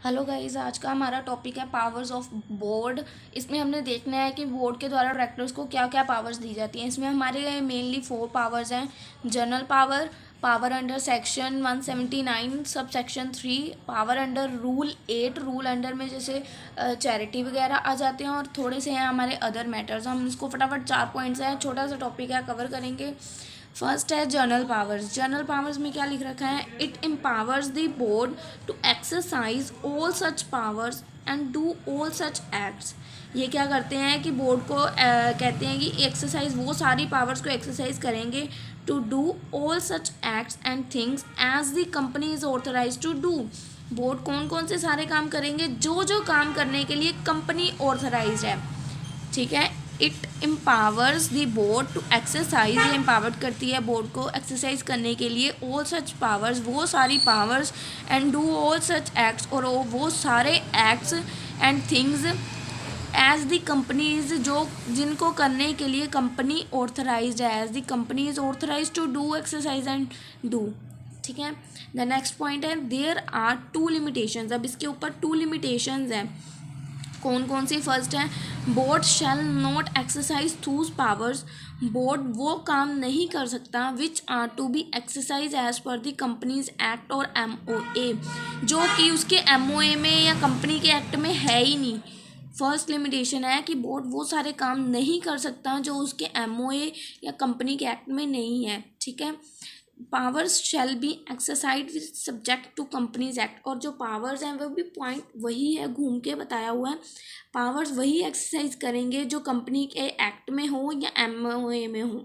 Hello guys, आज का हमारा टॉपिक है पावर्स ऑफ बोर्ड। इसमें हमने देखना है कि बोर्ड के द्वारा डायरेक्टर्स को क्या क्या पावर्स दी जाती हैं। इसमें हमारे मेनली 4 पावर्स हैं। General power, power under section 179 sub section 3, power under rule 8, rule under में जैसे चैरिटी वगैरह आ जाते हैं, और थोड़े से हैं हमारे अदर मैटर्स। हम इसको फटाफट 4 पॉइंट्स हैं, छोटा सा टॉपिक है, कवर करेंगे। फर्स्ट है जनरल पावर्स। जनरल पावर्स में क्या लिख रखा है? It empowers the board to exercise all such powers and do all such acts. ये क्या करते हैं कि बोर्ड को कहते हैं कि एक्सरसाइज, वो सारी पावर्स को एक्सरसाइज करेंगे to do all such acts and things as the company is authorise to do. Board कौन कौन से सारे काम करेंगे? जो जो काम करने के लिए कंपनी ऑथराइज है। ठीक है। It empowers the board to exercise, ये एम्पावर्ड करती है बोर्ड को एक्सरसाइज करने के लिए ऑल सच पावर्स, वो सारी powers, and do all such acts, और वो सारे acts and things as the company is, जो जिनको करने के लिए कंपनी ऑथराइज है। As the company is authorise to do exercise and do. ठीक है। द नेक्स्ट पॉइंट है देयर आर 2 लिमिटेशंस। अब इसके ऊपर 2 लिमिटेशंस हैं। कौन कौन सी? फर्स्ट है board shall not exercise those powers. Board वो काम नहीं कर सकता which are to be exercise as per the companies act और MOA, जो कि उसके MOA में या कंपनी के एक्ट में है ही नहीं। फर्स्ट लिमिटेशन है कि बोर्ड वो सारे काम नहीं कर सकता जो उसके MOA या कंपनी के एक्ट में नहीं है। ठीक है। Powers shall be exercise subject to companies act, और जो पावर्स हैं वो भी पॉइंट वही है, घूम के बताया हुआ है। पावर्स वही एक्सरसाइज करेंगे जो कंपनी के एक्ट में हो या MOA में हो।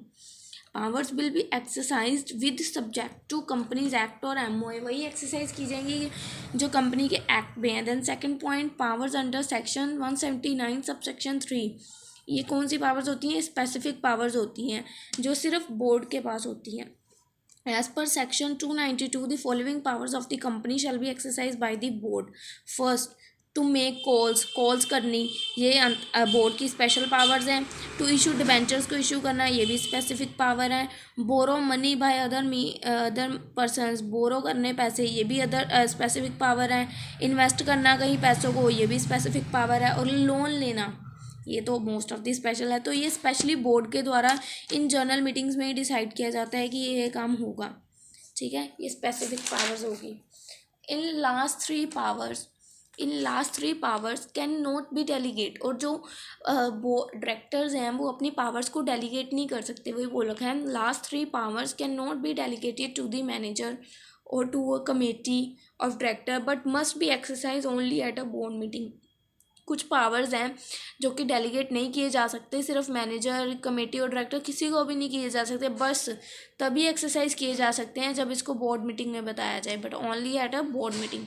Powers will be exercise with subject to companies act और MOA, वही एक्सरसाइज की जाएंगी जो कंपनी के एक्ट में है। Then second point, powers under section 179 sub section 3। ये कौन सी पावर्स होती हैं? स्पेसिफिक पावर्स होती हैं जो सिर्फ बोर्ड के पास होती हैं। As per section 292, the following powers of the company shall be exercised by the board. First, to make calls करनी, ये बोर्ड की स्पेशल पावर्स हैं। टू इशू डिबेंचर्स को इशू करना, ये भी स्पेसिफिक पावर है। Borrow money by other persons, borrow करने पैसे, ये भी अदर स्पेसिफिक पावर है। इन्वेस्ट करना कहीं पैसों को, ये भी स्पेसिफिक पावर है। और लोन लेना, ये तो मोस्ट ऑफ द स्पेशल है। तो ये स्पेशली बोर्ड के द्वारा इन जर्नल मीटिंग्स में ही डिसाइड किया जाता है कि ये काम होगा। ठीक है, ये स्पेसिफिक पावर्स होगी। In last three powers can not B delegate, और जो डायरेक्टर्स हैं वो अपनी पावर्स को डेलीगेट नहीं कर सकते। वही बोल रखा है, last 3 powers can not be delegated to the manager और to a committee of director but must be exercise only at a board meeting. कुछ पावर्स हैं जो कि डेलीगेट नहीं किए जा सकते, सिर्फ मैनेजर, कमेटी और डायरेक्टर, किसी को भी नहीं किए जा सकते, बस तभी एक्सरसाइज किए जा सकते हैं जब इसको बोर्ड मीटिंग में बताया जाए, but only at a board meeting.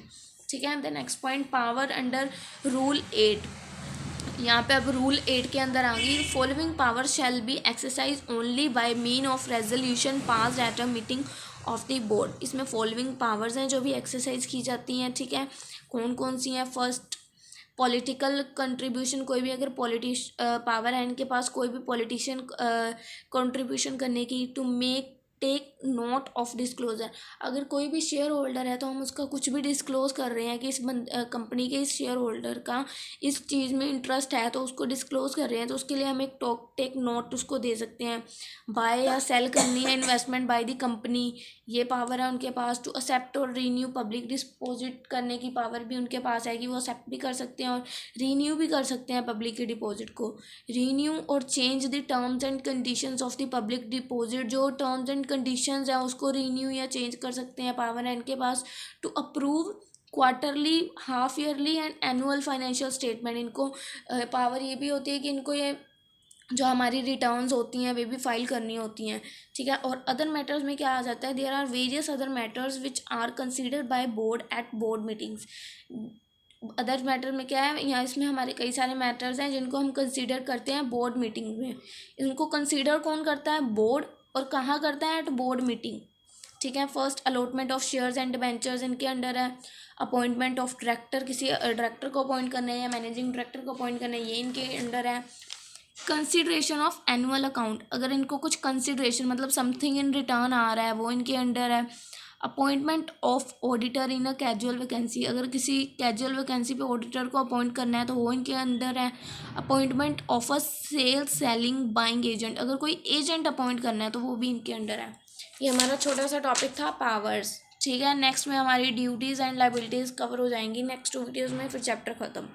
ठीक है। The next point, power under rule 8। यहाँ पे अब रूल 8 के अंदर आ गई, following power shell be exercise only by mean of resolution pass at a meeting of the board. इसमें फॉलोइंग पावर्स हैं जो भी एक्सरसाइज की जाती हैं। ठीक है, कौन कौन सी हैं? फर्स्ट, पॉलिटिकल कंट्रीब्यूशन, कोई भी अगर पावर है इनके पास कोई भी पॉलिटिशियन कंट्रीब्यूशन करने की। To make take note of disclosure, अगर कोई भी शेयर होल्डर है तो हम उसका कुछ भी डिस्क्लोज कर रहे हैं कि इस कंपनी के इस शेयर होल्डर का इस चीज़ में इंटरेस्ट है तो उसको डिस्क्लोज कर रहे हैं, तो उसके लिए हम एक टेक नोट उसको दे सकते हैं। बाय या सेल करनी है इन्वेस्टमेंट बाय द कंपनी, ये पावर है उनके पास। टू एक्सेप्ट और रीन्यू पब्लिक डिपॉजिट करने की पावर भी उनके पास है कि वो एक्सेप्ट भी कर सकते हैं और रीन्यू भी कर सकते हैं पब्लिक के डिपॉजिट को। रीन्यू और change the terms and conditions of the public deposit, जो टर्म्स एंड कंडीशंस हैं उसको रीन्यू या चेंज कर सकते हैं, पावर है इनके पास। To approve quarterly, half yearly and annual financial statement, इनको पावर ये भी होती है कि इनको ये जो हमारी रिटर्न्स होती हैं वे भी फाइल करनी होती हैं। ठीक है। और अदर मैटर्स में क्या आ जाता है? There are various other matters which are considered by board at board meetings. Other matter में क्या है? यहाँ इसमें हमारे कई सारे मैटर्स हैं जिनको हम कंसीडर करते हैं बोर्ड मीटिंग में। इनको कंसीडर कौन करता है? बोर्ड। और कहाँ करता है? At board meeting. ठीक है। First, allotment of shares and debentures इनके अंडर है। अपॉइंटमेंट ऑफ डायरेक्टर, किसी डायरेक्टर को अपॉइंट करना है या मैनेजिंग डायरेक्टर को अपॉइंट करना है, ये इनके अंडर है। कंसिडरेशन ऑफ एनुअल अकाउंट, अगर इनको कुछ कंसिडरेशन मतलब समथिंग इन रिटर्न आ रहा है वो इनके अंडर है। Appointment of auditor in a casual vacancy, अगर किसी कैजुअल वैकेंसी पे ऑडिटर को अपॉइंट करना है तो वो इनके अंदर है। Appointment of a sales selling buying agent, अगर कोई एजेंट अपॉइंट करना है तो वो भी इनके अंडर है। ये हमारा छोटा सा टॉपिक था पावर्स। ठीक है, नेक्स्ट में हमारी ड्यूटीज़ एंड लाइबिलिटीज़ कवर हो जाएंगी नेक्स्ट वीडियोज़ में, फिर चैप्टर ख़त्म।